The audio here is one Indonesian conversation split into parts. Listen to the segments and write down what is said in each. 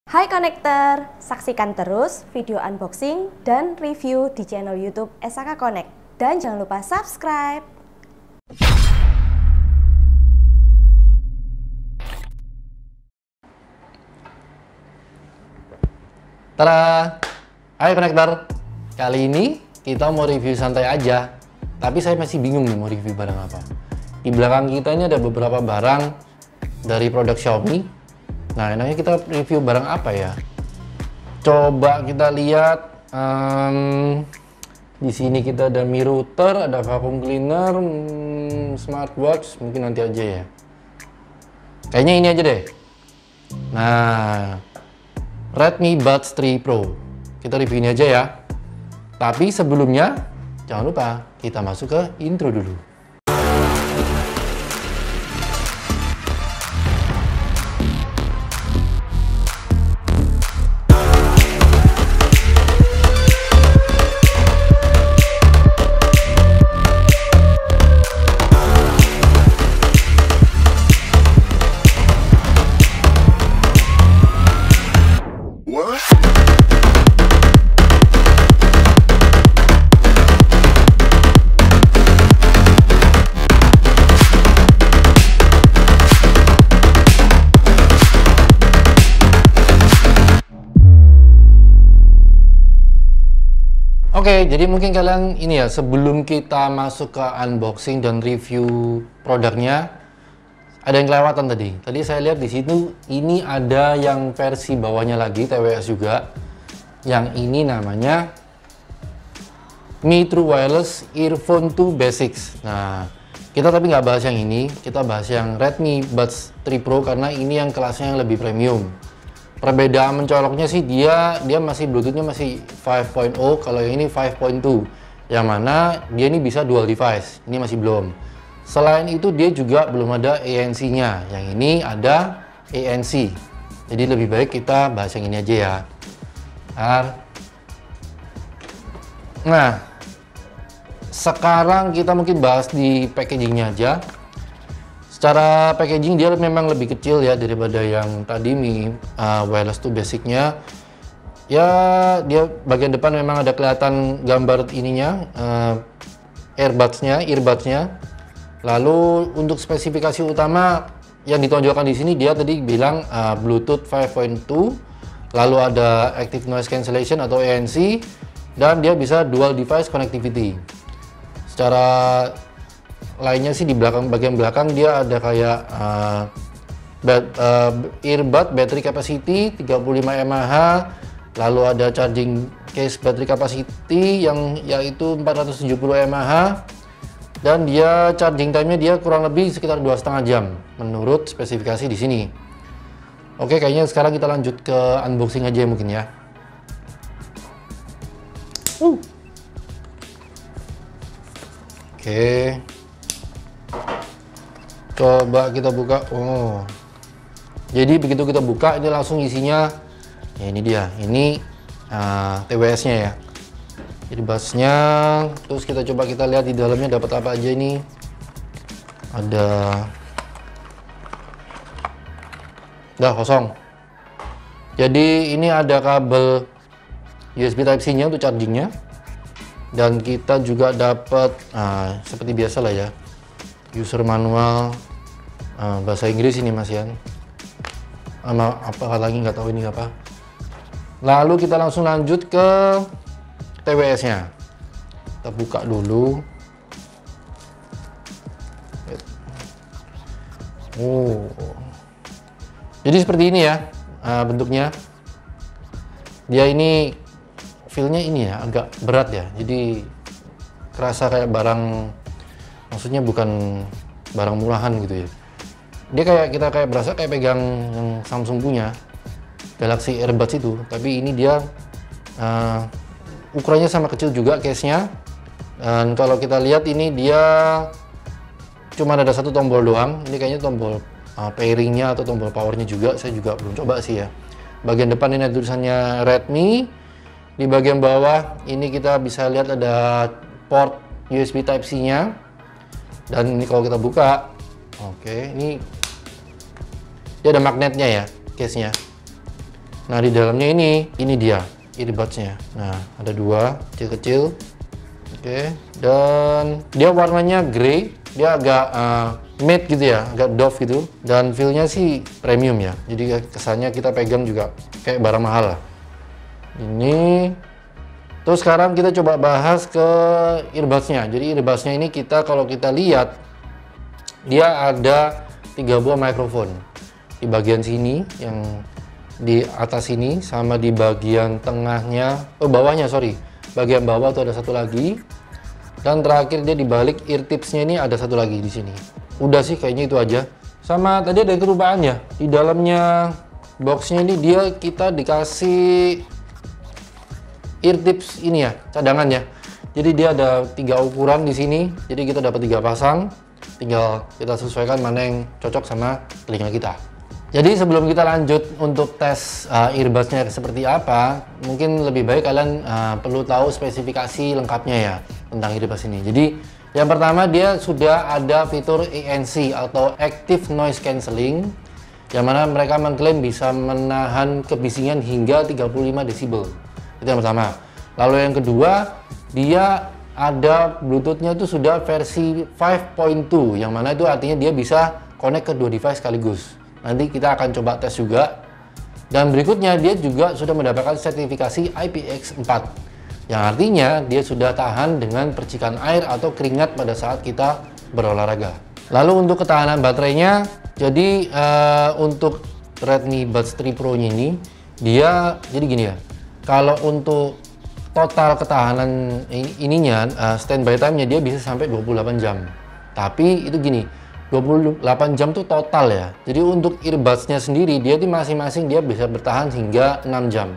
Hai Konektor, saksikan terus video unboxing dan review di channel YouTube SAK Connect. Dan jangan lupa subscribe. Tada! Hai Konektor, kali ini kita mau review santai aja. Tapi saya masih bingung nih mau review barang apa. Di belakang kita ini ada beberapa barang dari produk Xiaomi. Nah, enaknya kita review barang apa ya? Coba kita lihat. Di sini kita ada Mi router, ada vacuum cleaner, smartwatch. Mungkin nanti aja ya. Kayaknya ini aja deh. Nah, Redmi Buds 3 Pro. Kita review ini aja ya. Tapi sebelumnya, jangan lupa kita masuk ke intro dulu. Oke, jadi mungkin kalian ini ya, sebelum kita masuk ke unboxing dan review produknya, ada yang kelewatan tadi. Tadi saya lihat di situ ini ada yang versi bawahnya lagi, TWS juga. Yang ini namanya Mi True Wireless Earphone 2 Basics. Nah, kita tapi nggak bahas yang ini, kita bahas yang Redmi Buds 3 Pro karena ini yang kelasnya yang lebih premium. Perbedaan mencoloknya sih dia masih Bluetoothnya masih 5.0, kalau yang ini 5.2, yang mana dia ini bisa dual device, ini masih belum. Selain itu dia juga belum ada ANC-nya, yang ini ada ANC. Jadi lebih baik kita bahas yang ini aja ya. Nah, sekarang kita mungkin bahas di packagingnya aja. Secara packaging dia memang lebih kecil ya daripada yang tadi Mi Wireless 2 Basic-nya. Ya, dia bagian depan memang ada kelihatan gambar ininya, earbuds-nya. Lalu untuk spesifikasi utama yang ditonjolkan di sini dia tadi bilang Bluetooth 5.2, lalu ada Active Noise Cancellation atau ANC, dan dia bisa dual device connectivity. Secara lainnya sih di belakang, bagian belakang dia ada kayak earbud battery capacity 35 mAh, lalu ada charging case battery capacity yang yaitu 470 mAh, dan dia charging time-nya dia kurang lebih sekitar 2,5 jam menurut spesifikasi di sini. Oke, kayaknya sekarang kita lanjut ke unboxing aja mungkin ya. Oke. Coba kita buka. Oh, jadi begitu kita buka ini langsung isinya ya, ini dia, ini TWS-nya ya. Jadi busnya, terus kita coba kita lihat di dalamnya dapat apa aja ini. Ada, udah kosong. Jadi ini ada kabel USB Type-C-nya untuk chargingnya, dan kita juga dapat seperti biasa lah ya, user manual bahasa Inggris ini Mas Yan, sama apa lagi nggak tahu ini apa. Lalu kita langsung lanjut ke TWS-nya. Kita buka dulu. Oh, jadi seperti ini ya bentuknya. Dia ini feel-nya ini ya agak berat ya, jadi kerasa kayak barang, maksudnya bukan barang murahan gitu ya. Dia kayak berasa kayak pegang yang Samsung punya Galaxy Earbuds itu, tapi ini dia ukurannya sama kecil juga case-nya. Dan kalau kita lihat ini dia cuma ada satu tombol doang. Ini kayaknya tombol pairing-nya atau tombol power-nya juga, saya juga belum coba sih ya. Bagian depan ini ada tulisannya Redmi. Di bagian bawah ini kita bisa lihat ada port USB Type-C-nya. Dan ini kalau kita buka, oke, ini dia ada magnetnya ya, case-nya. Nah, di dalamnya ini dia earbuds-nya. Nah, ada dua kecil-kecil. Oke, dan dia warnanya grey, dia agak matte gitu ya, agak doff gitu, dan feel-nya sih premium ya. Jadi kesannya kita pegang juga kayak barang mahal lah. Ini. Terus sekarang kita coba bahas ke earbuds-nya. Jadi earbuds-nya ini kalau kita lihat, dia ada 3 buah mikrofon. Di bagian sini, yang di atas ini, sama di bagian tengahnya, bawahnya sorry. Bagian bawah tuh ada satu lagi. Dan terakhir dia di balik ear tips-nya ini ada satu lagi di sini. Udah sih kayaknya itu aja. Sama tadi ada kerupaannya. Di dalamnya boxnya ini kita dikasih ear tips ini ya, cadangannya. Jadi dia ada 3 ukuran di sini. Jadi kita dapat 3 pasang. Tinggal kita sesuaikan mana yang cocok sama telinga kita. Jadi sebelum kita lanjut untuk tes earbuds-nya seperti apa, mungkin lebih baik kalian perlu tahu spesifikasi lengkapnya ya tentang earbuds ini. Jadi yang pertama, dia sudah ada fitur ANC atau Active Noise Cancelling, yang mana mereka mengklaim bisa menahan kebisingan hingga 35 desibel. Itu yang pertama. Lalu yang kedua, dia ada Bluetooth-nya itu sudah versi 5.2, yang mana itu artinya dia bisa connect ke 2 device sekaligus. Nanti kita akan coba tes juga. Dan berikutnya, dia juga sudah mendapatkan sertifikasi IPX4, yang artinya dia sudah tahan dengan percikan air atau keringat pada saat kita berolahraga. Lalu untuk ketahanan baterainya, jadi untuk Redmi Buds 3 Pro ini, dia jadi gini ya. Kalau untuk total ketahanan ininya, standby time-nya dia bisa sampai 28 jam. Tapi itu gini, 28 jam tuh total ya. Jadi untuk earbuds-nya sendiri, dia tuh masing-masing dia bisa bertahan hingga 6 jam.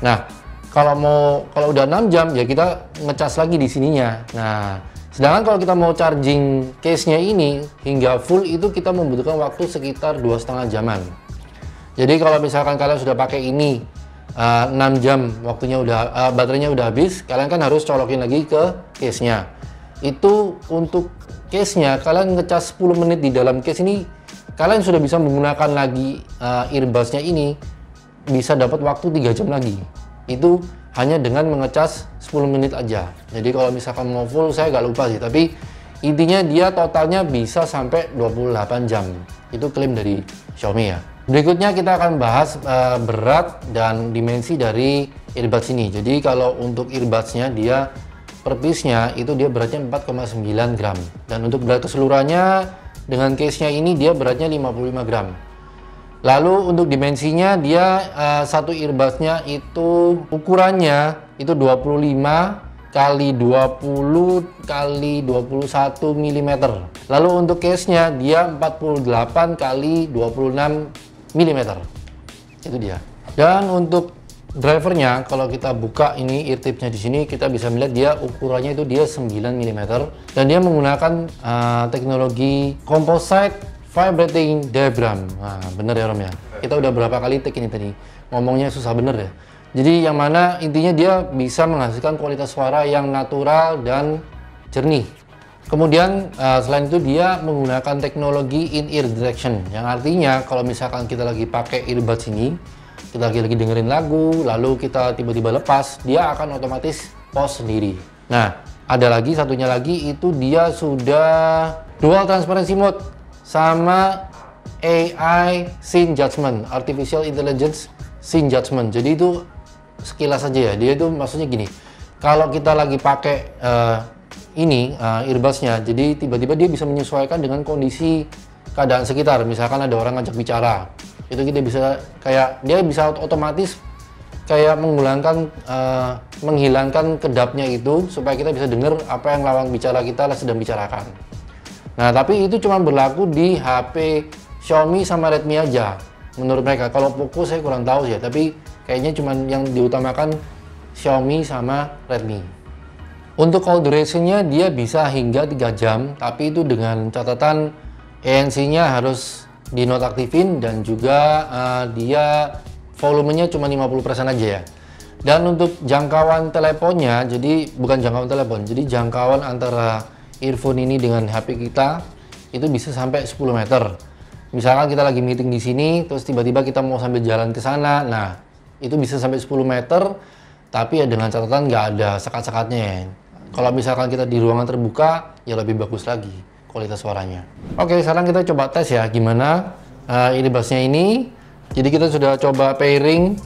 Nah, kalau udah 6 jam ya kita ngecas lagi di sininya. Nah, sedangkan kalau kita mau charging case-nya ini hingga full, itu kita membutuhkan waktu sekitar 2,5 jaman. Jadi kalau misalkan kalian sudah pakai ini 6 jam waktunya baterainya udah habis, kalian kan harus colokin lagi ke case-nya. Itu untuk case-nya, kalian ngecas 10 menit di dalam case ini, kalian sudah bisa menggunakan lagi earbuds-nya ini, bisa dapat waktu 3 jam lagi. Itu hanya dengan mengecas 10 menit aja. Jadi kalau misalkan mau full, saya agak lupa sih, tapi intinya dia totalnya bisa sampai 28 jam. Itu klaim dari Xiaomi ya. Berikutnya kita akan bahas berat dan dimensi dari earbuds ini. Jadi kalau untuk earbuds-nya, dia per piece-nya itu dia beratnya 4,9 gram. Dan untuk berat keseluruhannya dengan case-nya ini dia beratnya 55 gram. Lalu untuk dimensinya, dia satu earbuds-nya itu ukurannya itu 25 kali 20 kali 21 mm. Lalu untuk case-nya dia 48 kali 26 mm. Itu dia. Dan untuk drivernya, kalau kita buka ini ear tipsnya di sini, kita bisa melihat dia ukurannya itu dia 9 mm dan dia menggunakan teknologi composite vibrating diaphragm. Nah, bener ya Rom ya. Kita udah berapa kali take ini tadi. Ngomongnya susah bener ya. Jadi yang mana intinya dia bisa menghasilkan kualitas suara yang natural dan jernih. Kemudian selain itu dia menggunakan teknologi in-ear detection, yang artinya kalau misalkan kita lagi pakai earbuds ini, kita lagi dengerin lagu, lalu kita tiba-tiba lepas, dia akan otomatis pause sendiri. Nah, ada lagi satunya lagi, itu dia sudah dual transparency mode sama AI scene judgment, artificial intelligence scene judgment. Jadi itu sekilas saja ya, dia itu maksudnya gini, kalau kita lagi pakai earbuds-nya, jadi tiba-tiba dia bisa menyesuaikan dengan kondisi keadaan sekitar. Misalkan ada orang ngajak bicara, itu kita bisa kayak dia bisa otomatis kayak menghilangkan kedapnya itu supaya kita bisa dengar apa yang lawan bicara kita sedang bicarakan. Nah, tapi itu cuma berlaku di HP Xiaomi sama Redmi aja menurut mereka. Kalau Poco saya kurang tahu sih ya, tapi kayaknya cuma yang diutamakan Xiaomi sama Redmi. Untuk call duration-nya dia bisa hingga 3 jam, tapi itu dengan catatan ANC-nya harus dinonaktifin dan juga dia volumenya cuma 50% aja ya. Dan untuk jangkauan teleponnya, jadi bukan jangkauan telepon, jadi jangkauan antara earphone ini dengan HP kita itu bisa sampai 10 meter. Misalkan kita lagi meeting di sini, terus tiba-tiba kita mau sambil jalan ke sana, nah itu bisa sampai 10 meter, tapi ya dengan catatan nggak ada sekat-sekatnya ya. Kalau misalkan kita di ruangan terbuka, ya lebih bagus lagi kualitas suaranya. Oke, sekarang kita coba tes ya, gimana ini bassnya ini. Jadi kita sudah coba pairing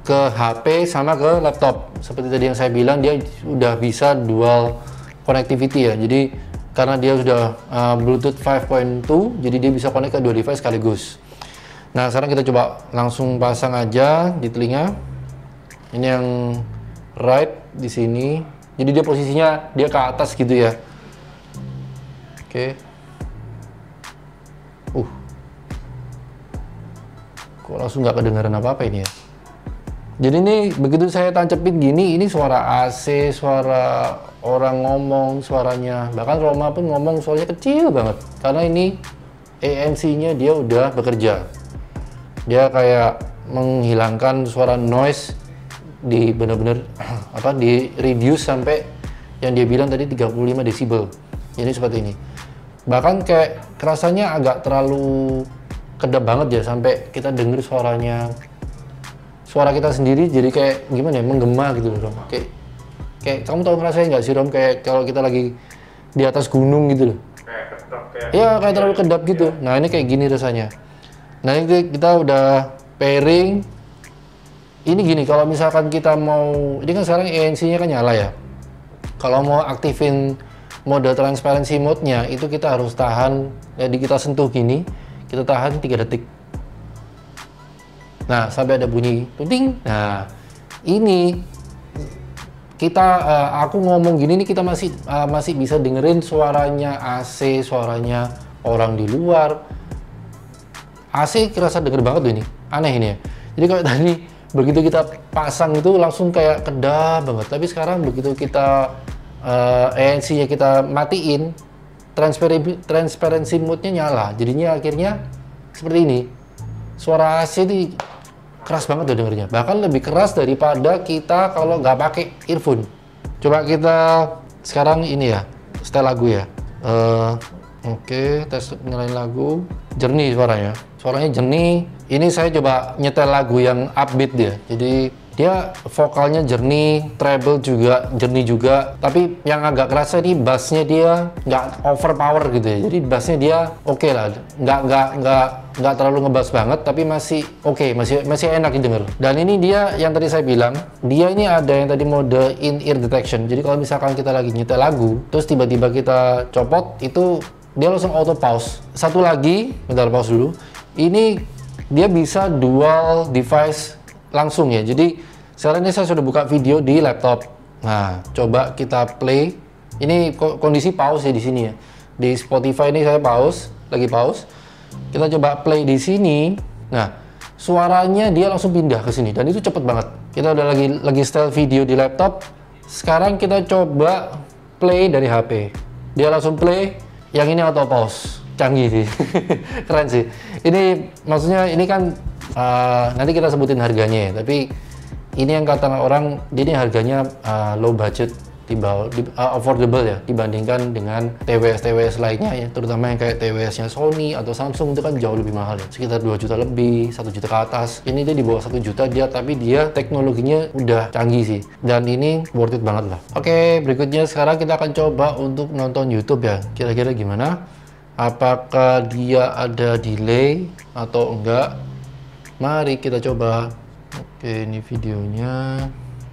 ke HP sama ke laptop. Seperti tadi yang saya bilang, dia sudah bisa dual connectivity ya. Jadi karena dia sudah Bluetooth 5.2, jadi dia bisa connect ke dua device sekaligus. Nah, sekarang kita coba langsung pasang aja di telinga. Ini yang right di sini. Jadi dia posisinya dia ke atas gitu ya. Oke. Kok langsung nggak kedengaran apa-apa ini ya. Jadi ini begitu saya tancepin gini, ini suara AC, suara orang ngomong, suaranya. Bahkan Roma pun ngomong suaranya kecil banget. Karena ini ANC-nya dia udah bekerja. Dia kayak menghilangkan suara noise di benar-benar di reduce sampai yang dia bilang tadi 35 desibel. Ini seperti ini. Bahkan kayak kerasanya agak terlalu kedap banget ya, sampai kita denger suara kita sendiri jadi kayak gimana ya, menggema gitu loh Rom. Kayak kamu tahu ngerasain nggak sih Rom, kayak kalau kita lagi di atas gunung gitu loh. Kayak kedap kayak terlalu kedap gitu. Nah, ini kayak gini rasanya. Nah, ini kita udah pairing. Ini gini, kalau misalkan kita mau, ini kan sekarang ANC-nya kan nyala ya. Kalau mau aktifin mode transparency mode-nya, itu kita harus tahan, jadi kita sentuh gini, kita tahan 3 detik. Nah, sampai ada bunyi tuting. Nah, ini kita, aku ngomong gini nih, kita masih bisa dengerin suaranya AC, suaranya orang di luar. AC kerasa denger banget tuh ini, aneh ini ya. Jadi kalau tadi begitu kita pasang itu langsung kayak kedap banget, tapi sekarang begitu kita ANC-nya kita matiin, transparency mode-nya nyala, jadinya akhirnya seperti ini. Suara AC ini keras banget tuh dengernya, bahkan lebih keras daripada kita kalau nggak pakai earphone. Coba kita sekarang ini ya, setel lagu ya. Oke, tes nyalain lagu. Jernih suaranya jernih. Ini saya coba nyetel lagu yang upbeat dia. Jadi dia vokalnya jernih, treble juga jernih juga. Tapi yang agak kerasa nih bassnya dia nggak overpower gitu ya. Jadi bassnya dia oke lah, nggak terlalu ngebass banget, tapi masih oke, masih enak didengar. Dan ini dia yang tadi saya bilang, dia ini ada yang tadi mode in ear detection. Jadi kalau misalkan kita lagi nyetel lagu, terus tiba-tiba kita copot, itu dia langsung auto pause. Satu lagi, bentar, pause dulu. Ini dia bisa dual device langsung ya. Jadi sekarang ini saya sudah buka video di laptop. Nah, coba kita play. Ini kondisi pause ya di sini ya. Di Spotify ini saya lagi pause. Kita coba play di sini. Nah, suaranya dia langsung pindah ke sini dan itu cepet banget. Kita udah lagi setel video di laptop. Sekarang kita coba play dari HP. Dia langsung play. Yang ini auto pause, canggih sih. Keren sih. Ini maksudnya ini kan nanti kita sebutin harganya ya, tapi ini yang kata orang, ini harganya low budget, affordable ya, dibandingkan dengan TWS lainnya ya, terutama yang kayak TWS-nya Sony atau Samsung itu kan jauh lebih mahal ya, sekitar 2 juta lebih, 1 juta ke atas. Ini dia di bawah 1 juta dia, tapi dia teknologinya udah canggih sih, dan ini worth it banget lah. Oke, berikutnya sekarang kita akan coba untuk nonton YouTube ya, kira-kira gimana? Apakah dia ada delay atau enggak? Mari kita coba. Oke, ini videonya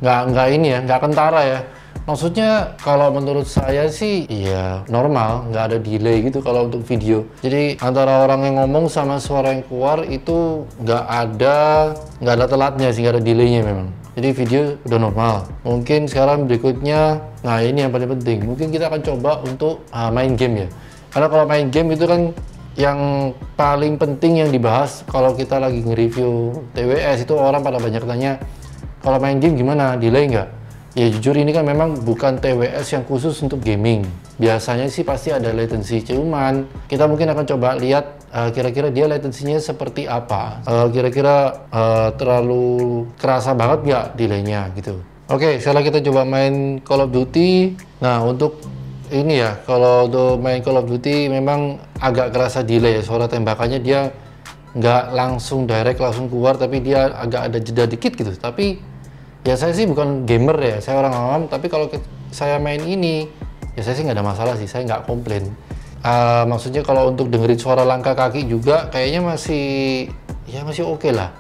nggak ini ya, nggak kentara ya. Maksudnya kalau menurut saya sih iya normal, nggak ada delay gitu kalau untuk video. Jadi antara orang yang ngomong sama suara yang keluar itu nggak ada telatnya sih, nggak ada delaynya memang. Jadi video udah normal. Mungkin sekarang berikutnya, nah ini yang paling penting. Mungkin kita akan coba untuk main game ya. Karena kalau main game itu kan yang paling penting yang dibahas kalau kita lagi nge-review TWS itu orang pada banyak tanya, kalau main game gimana, delay nggak? Ya jujur ini kan memang bukan TWS yang khusus untuk gaming. Biasanya sih pasti ada latency, cuman kita mungkin akan coba lihat kira-kira dia latensinya seperti apa. Kira-kira terlalu kerasa banget nggak delaynya gitu. Oke, sekarang kita coba main Call of Duty. Nah untuk ini ya, kalau untuk main Call of Duty memang agak kerasa delay ya, suara tembakannya dia nggak langsung direct langsung keluar, tapi dia agak ada jeda dikit gitu. Tapi ya saya sih bukan gamer ya, saya orang awam, tapi kalau saya main ini ya saya sih nggak ada masalah sih, saya nggak komplain. Maksudnya kalau untuk dengerin suara langkah kaki juga kayaknya masih oke lah,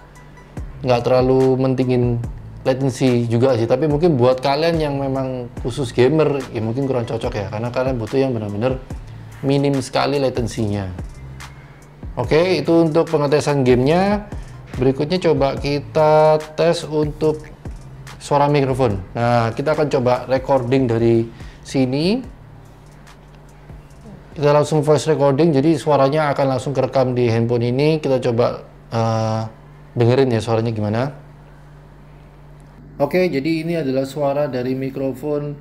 nggak terlalu mentingin latency juga sih. Tapi mungkin buat kalian yang memang khusus gamer ya mungkin kurang cocok ya, karena kalian butuh yang benar-benar minim sekali latensinya. Oke, itu untuk pengetesan gamenya. Berikutnya coba kita tes untuk suara mikrofon. Nah, kita akan coba recording dari sini. Kita langsung voice recording, jadi suaranya akan langsung kerekam di handphone ini. Kita coba dengerin ya suaranya gimana. Oke, jadi ini adalah suara dari mikrofon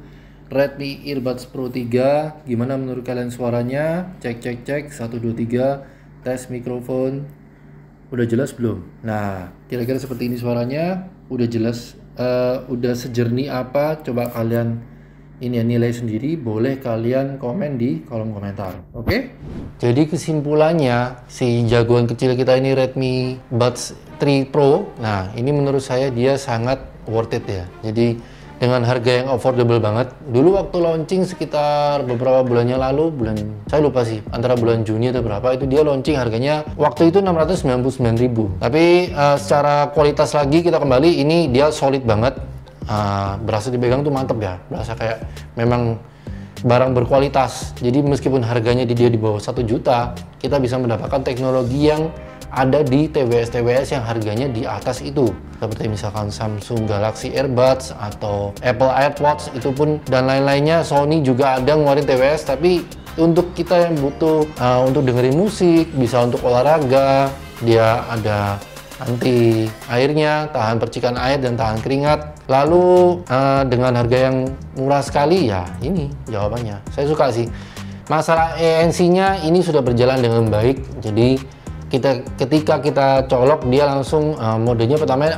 Redmi Earbuds Pro 3. Gimana menurut kalian suaranya? Cek 1 2 3. Tes mikrofon. Udah jelas belum? Nah, kira-kira seperti ini suaranya. Udah jelas, udah sejernih apa? Coba kalian ini ya, nilai sendiri. Boleh kalian komen di kolom komentar. Oke? Jadi kesimpulannya, si jagoan kecil kita ini Redmi Buds 3 Pro. Nah, ini menurut saya dia sangat worth it ya. Jadi dengan harga yang affordable banget. Dulu waktu launching sekitar beberapa bulannya lalu, saya lupa sih, antara bulan Juni atau berapa, itu dia launching harganya waktu itu 699.000. Tapi secara kualitas lagi kita kembali, ini dia solid banget. Berasa dipegang tuh mantep ya, berasa kayak memang barang berkualitas. Jadi meskipun harganya dia di bawah 1 juta, kita bisa mendapatkan teknologi yang ada di TWS yang harganya di atas itu, seperti misalkan Samsung Galaxy Earbuds atau Apple AirPods itu pun, dan lain-lainnya. Sony juga ada ngeluarin TWS, tapi untuk kita yang butuh untuk dengerin musik, bisa untuk olahraga, dia ada anti airnya, tahan percikan air dan tahan keringat. Lalu dengan harga yang murah sekali, ya ini jawabannya. Saya suka sih. Masalah ANC-nya ini sudah berjalan dengan baik. Jadi ketika kita colok, dia langsung modenya pertama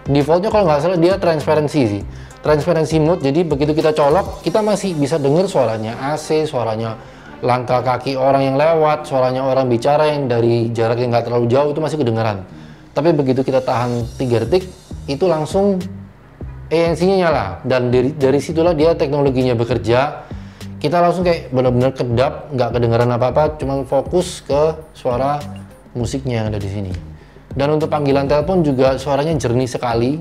defaultnya kalau nggak salah dia transparansi sih, transparansi mode. Jadi begitu kita colok, kita masih bisa dengar suaranya AC, suaranya langkah kaki orang yang lewat, suaranya orang bicara yang dari jarak yang nggak terlalu jauh, itu masih kedengeran. Tapi begitu kita tahan 3 detik, itu langsung ANC-nya nyala, dan dari situlah dia teknologinya bekerja. Kita langsung kayak benar-benar kedap, nggak kedengaran apa-apa, cuma fokus ke suara musiknya yang ada di sini. Dan untuk panggilan telepon juga suaranya jernih sekali.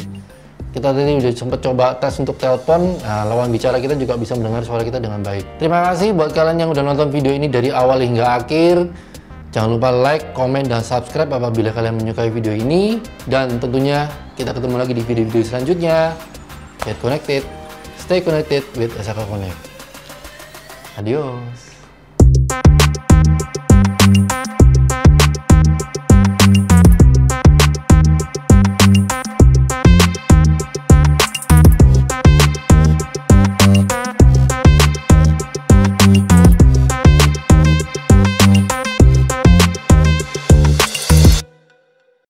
Kita tadi udah sempat coba tes untuk telepon, lawan bicara kita juga bisa mendengar suara kita dengan baik. Terima kasih buat kalian yang udah nonton video ini dari awal hingga akhir. Jangan lupa like, komen, dan subscribe apabila kalian menyukai video ini. Dan tentunya kita ketemu lagi di video-video selanjutnya. Get connected, stay connected with Esaka Connect. Adios.